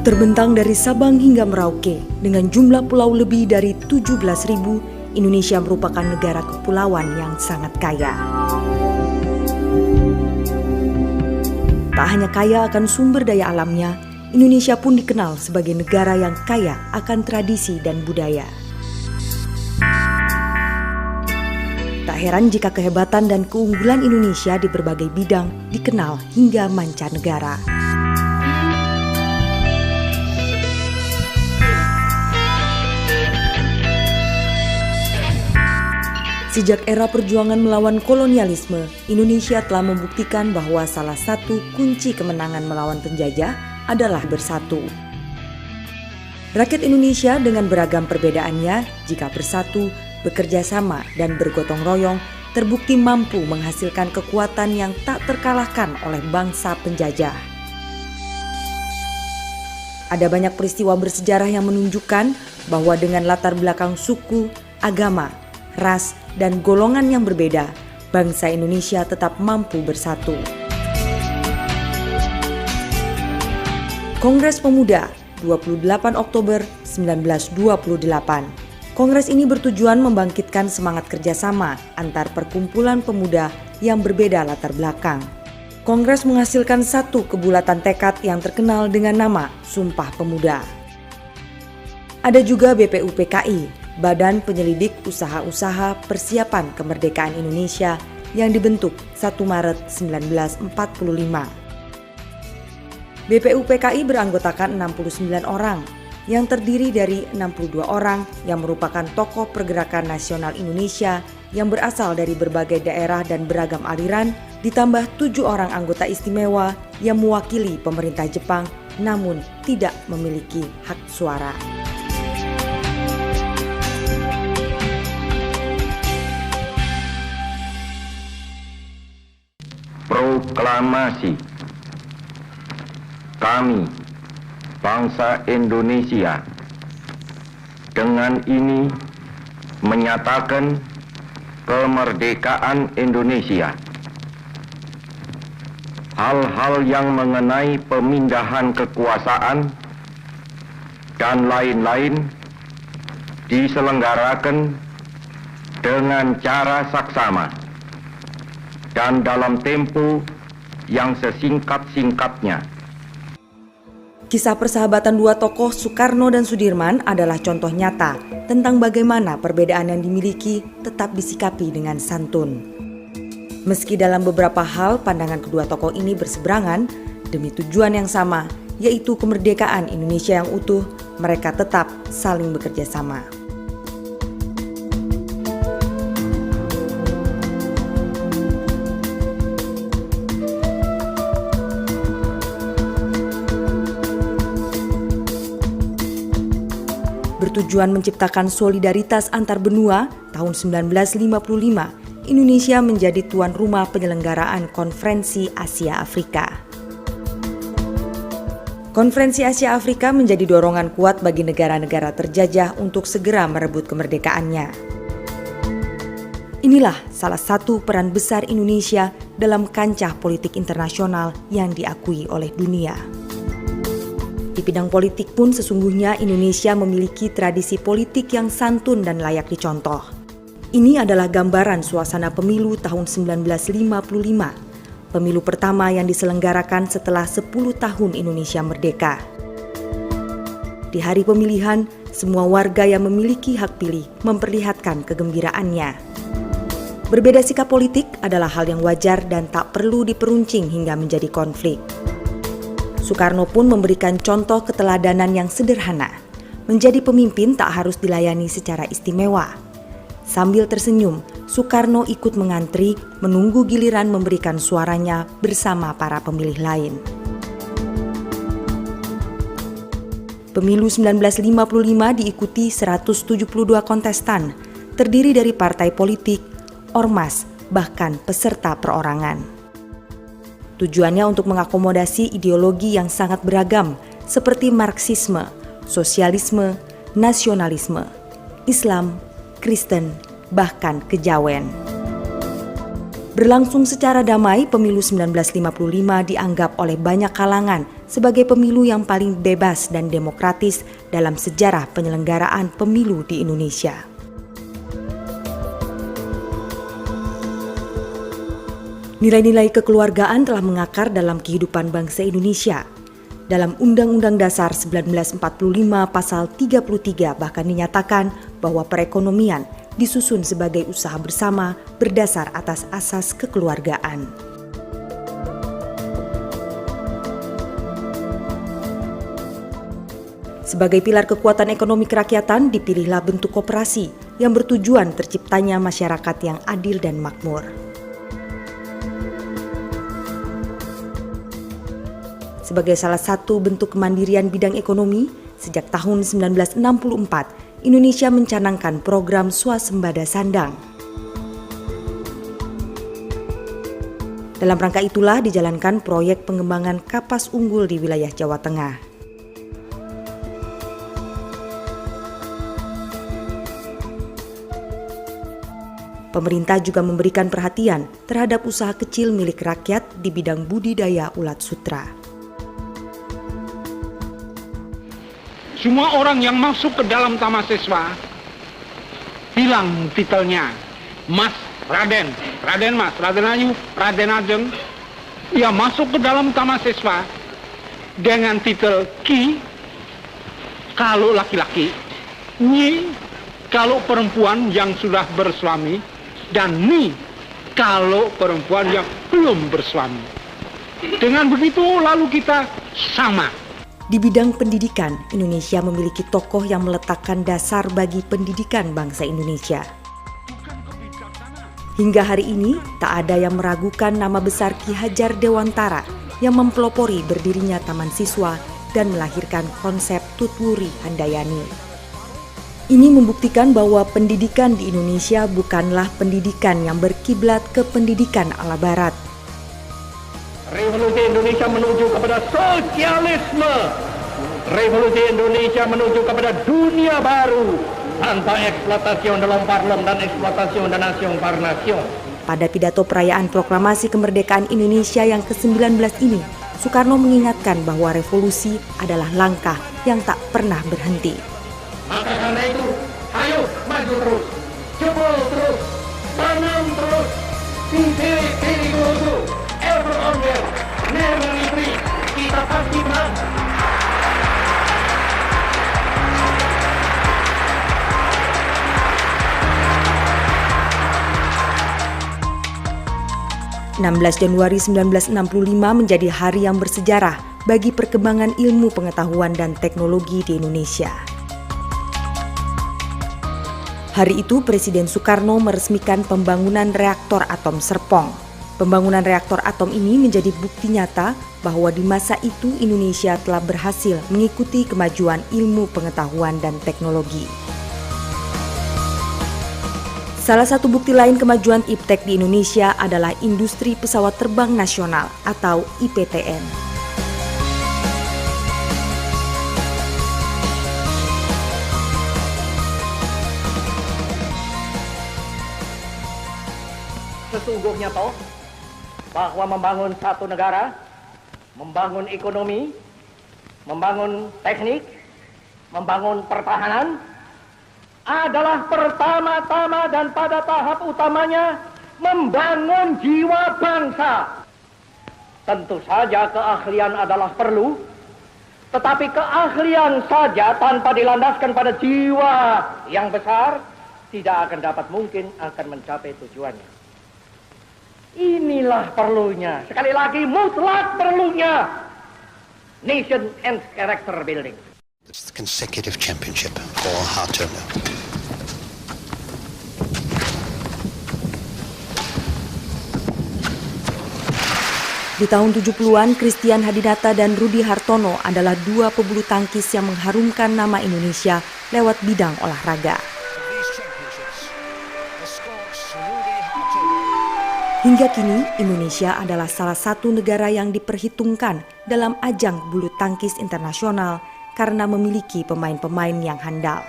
Terbentang dari Sabang hingga Merauke, dengan jumlah pulau lebih dari 17.000, Indonesia merupakan negara kepulauan yang sangat kaya. Tak hanya kaya akan sumber daya alamnya, Indonesia pun dikenal sebagai negara yang kaya akan tradisi dan budaya. Tak heran jika kehebatan dan keunggulan Indonesia di berbagai bidang dikenal hingga mancanegara. Sejak era perjuangan melawan kolonialisme, Indonesia telah membuktikan bahwa salah satu kunci kemenangan melawan penjajah adalah bersatu. Rakyat Indonesia dengan beragam perbedaannya, jika bersatu, bekerja sama dan bergotong royong, terbukti mampu menghasilkan kekuatan yang tak terkalahkan oleh bangsa penjajah. Ada banyak peristiwa bersejarah yang menunjukkan bahwa dengan latar belakang suku, agama, ras, dan golongan yang berbeda, bangsa Indonesia tetap mampu bersatu. Kongres Pemuda, 28 Oktober 1928. Kongres ini bertujuan membangkitkan semangat kerjasama antar perkumpulan pemuda yang berbeda latar belakang. Kongres menghasilkan satu kebulatan tekad yang terkenal dengan nama Sumpah Pemuda. Ada juga BPUPKI, Badan Penyelidik Usaha-Usaha Persiapan Kemerdekaan Indonesia yang dibentuk 1 Maret 1945. BPUPKI beranggotakan 69 orang yang terdiri dari 62 orang yang merupakan tokoh pergerakan nasional Indonesia yang berasal dari berbagai daerah dan beragam aliran, ditambah 7 orang anggota istimewa yang mewakili pemerintah Jepang namun tidak memiliki hak suara. Proklamasi. Kami, bangsa Indonesia, dengan ini menyatakan kemerdekaan Indonesia. Hal-hal yang mengenai pemindahan kekuasaan dan lain-lain diselenggarakan dengan cara saksama dan dalam tempo yang sesingkat-singkatnya. Kisah persahabatan dua tokoh Soekarno dan Sudirman adalah contoh nyata tentang bagaimana perbedaan yang dimiliki tetap disikapi dengan santun. Meski dalam beberapa hal pandangan kedua tokoh ini berseberangan, demi tujuan yang sama, yaitu kemerdekaan Indonesia yang utuh, mereka tetap saling bekerja sama. Bertujuan menciptakan solidaritas antar benua, tahun 1955, Indonesia menjadi tuan rumah penyelenggaraan Konferensi Asia Afrika. Konferensi Asia Afrika menjadi dorongan kuat bagi negara-negara terjajah untuk segera merebut kemerdekaannya. Inilah salah satu peran besar Indonesia dalam kancah politik internasional yang diakui oleh dunia. Di bidang politik pun sesungguhnya Indonesia memiliki tradisi politik yang santun dan layak dicontoh. Ini adalah gambaran suasana pemilu tahun 1955, pemilu pertama yang diselenggarakan setelah 10 tahun Indonesia merdeka. Di hari pemilihan, semua warga yang memiliki hak pilih memperlihatkan kegembiraannya. Berbeda sikap politik adalah hal yang wajar dan tak perlu diperuncing hingga menjadi konflik. Soekarno pun memberikan contoh keteladanan yang sederhana. Menjadi pemimpin tak harus dilayani secara istimewa. Sambil tersenyum, Soekarno ikut mengantri menunggu giliran memberikan suaranya bersama para pemilih lain. Pemilu 1955 diikuti 172 kontestan, terdiri dari partai politik, ormas, bahkan peserta perorangan. Tujuannya untuk mengakomodasi ideologi yang sangat beragam seperti Marxisme, Sosialisme, Nasionalisme, Islam, Kristen, bahkan Kejawen. Berlangsung secara damai, pemilu 1955 dianggap oleh banyak kalangan sebagai pemilu yang paling bebas dan demokratis dalam sejarah penyelenggaraan pemilu di Indonesia. Nilai-nilai kekeluargaan telah mengakar dalam kehidupan bangsa Indonesia. Dalam Undang-Undang Dasar 1945 Pasal 33 bahkan dinyatakan bahwa perekonomian disusun sebagai usaha bersama berdasar atas asas kekeluargaan. Sebagai pilar kekuatan ekonomi kerakyatan, dipilihlah bentuk koperasi yang bertujuan terciptanya masyarakat yang adil dan makmur. Sebagai salah satu bentuk kemandirian bidang ekonomi, sejak tahun 1964, Indonesia mencanangkan program swasembada sandang. Dalam rangka itulah dijalankan proyek pengembangan kapas unggul di wilayah Jawa Tengah. Pemerintah juga memberikan perhatian terhadap usaha kecil milik rakyat di bidang budidaya ulat sutra. Semua orang yang masuk ke dalam taman siswa bilang titelnya Mas Raden, Raden Mas, Raden Ayu, Raden Ajeng. Ia masuk ke dalam taman siswa dengan titel Ki kalau laki-laki, Nyi kalau perempuan yang sudah bersuami, dan Ni kalau perempuan yang belum bersuami. Dengan begitu lalu kita sama. Di bidang pendidikan, Indonesia memiliki tokoh yang meletakkan dasar bagi pendidikan bangsa Indonesia. Hingga hari ini, tak ada yang meragukan nama besar Ki Hajar Dewantara yang mempelopori berdirinya Taman Siswa dan melahirkan konsep Tutwuri Handayani. Ini membuktikan bahwa pendidikan di Indonesia bukanlah pendidikan yang berkiblat ke pendidikan ala Barat. Revolusi Indonesia menuju kepada sosialisme. Revolusi Indonesia menuju kepada dunia baru tanpa eksploitasi dalam parlem dan eksploitasi dan nation par nation. Pada pidato perayaan proklamasi kemerdekaan Indonesia yang ke-19 ini, Soekarno mengingatkan bahwa revolusi adalah langkah yang tak pernah berhenti. Maka karena itu, ayo maju terus, jebol terus, tanam terus, diri dulu, ever onward, never retreat, kita pasti menang. Januari 1965 menjadi hari yang bersejarah bagi perkembangan ilmu pengetahuan dan teknologi di Indonesia. Hari itu Presiden Soekarno meresmikan pembangunan reaktor atom Serpong. Pembangunan reaktor atom ini menjadi bukti nyata bahwa di masa itu Indonesia telah berhasil mengikuti kemajuan ilmu pengetahuan dan teknologi. Salah satu bukti lain kemajuan IPTEK di Indonesia adalah Industri Pesawat Terbang Nasional atau IPTN. Sesungguhnya toh bahwa membangun satu negara, membangun ekonomi, membangun teknik, membangun pertahanan adalah pertama-tama dan pada tahap utamanya membangun jiwa bangsa. Tentu saja keahlian adalah perlu, tetapi keahlian saja tanpa dilandaskan pada jiwa yang besar tidak akan dapat mungkin akan mencapai tujuannya. Inilah perlunya, sekali lagi mutlak perlunya nation and character building. It's the consecutive championship for Hartono. Di tahun 70-an, Christian Hadinata dan Rudy Hartono adalah dua pebulu tangkis yang mengharumkan nama Indonesia lewat bidang olahraga. Hingga kini, Indonesia adalah salah satu negara yang diperhitungkan dalam ajang bulu tangkis internasional karena memiliki pemain-pemain yang handal.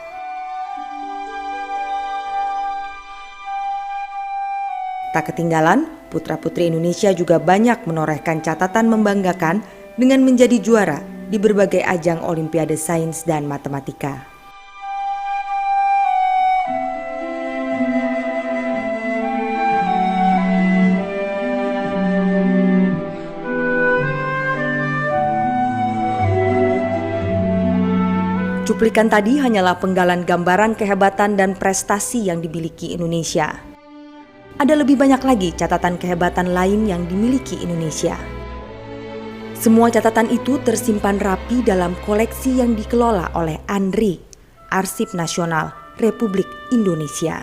Tak ketinggalan, putra-putri Indonesia juga banyak menorehkan catatan membanggakan dengan menjadi juara di berbagai ajang Olimpiade Sains dan Matematika. Cuplikan tadi hanyalah penggalan gambaran kehebatan dan prestasi yang dimiliki Indonesia. Ada lebih banyak lagi catatan kehebatan lain yang dimiliki Indonesia. Semua catatan itu tersimpan rapi dalam koleksi yang dikelola oleh ANRI, Arsip Nasional Republik Indonesia.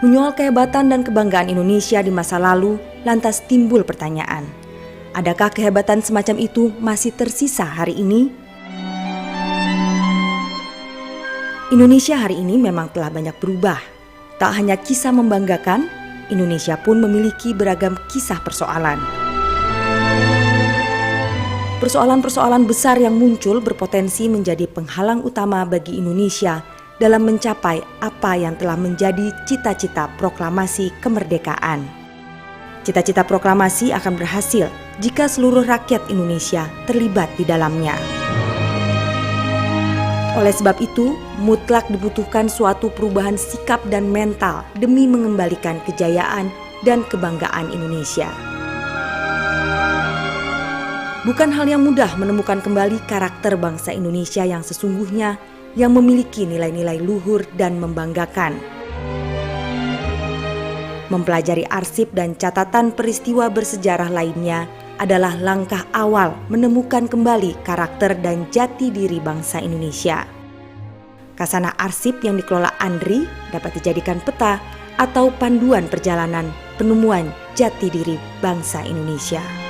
Menyoal kehebatan dan kebanggaan Indonesia di masa lalu, lantas timbul pertanyaan, adakah kehebatan semacam itu masih tersisa hari ini? Indonesia hari ini memang telah banyak berubah. Tak hanya kisah membanggakan, Indonesia pun memiliki beragam kisah persoalan. Persoalan-persoalan besar yang muncul berpotensi menjadi penghalang utama bagi Indonesia dalam mencapai apa yang telah menjadi cita-cita proklamasi kemerdekaan. Cita-cita proklamasi akan berhasil jika seluruh rakyat Indonesia terlibat di dalamnya. Oleh sebab itu, mutlak dibutuhkan suatu perubahan sikap dan mental demi mengembalikan kejayaan dan kebanggaan Indonesia. Bukan hal yang mudah menemukan kembali karakter bangsa Indonesia yang sesungguhnya, yang memiliki nilai-nilai luhur dan membanggakan. Mempelajari arsip dan catatan peristiwa bersejarah lainnya adalah langkah awal menemukan kembali karakter dan jati diri bangsa Indonesia. Kasanah arsip yang dikelola ANRI dapat dijadikan peta atau panduan perjalanan penemuan jati diri bangsa Indonesia.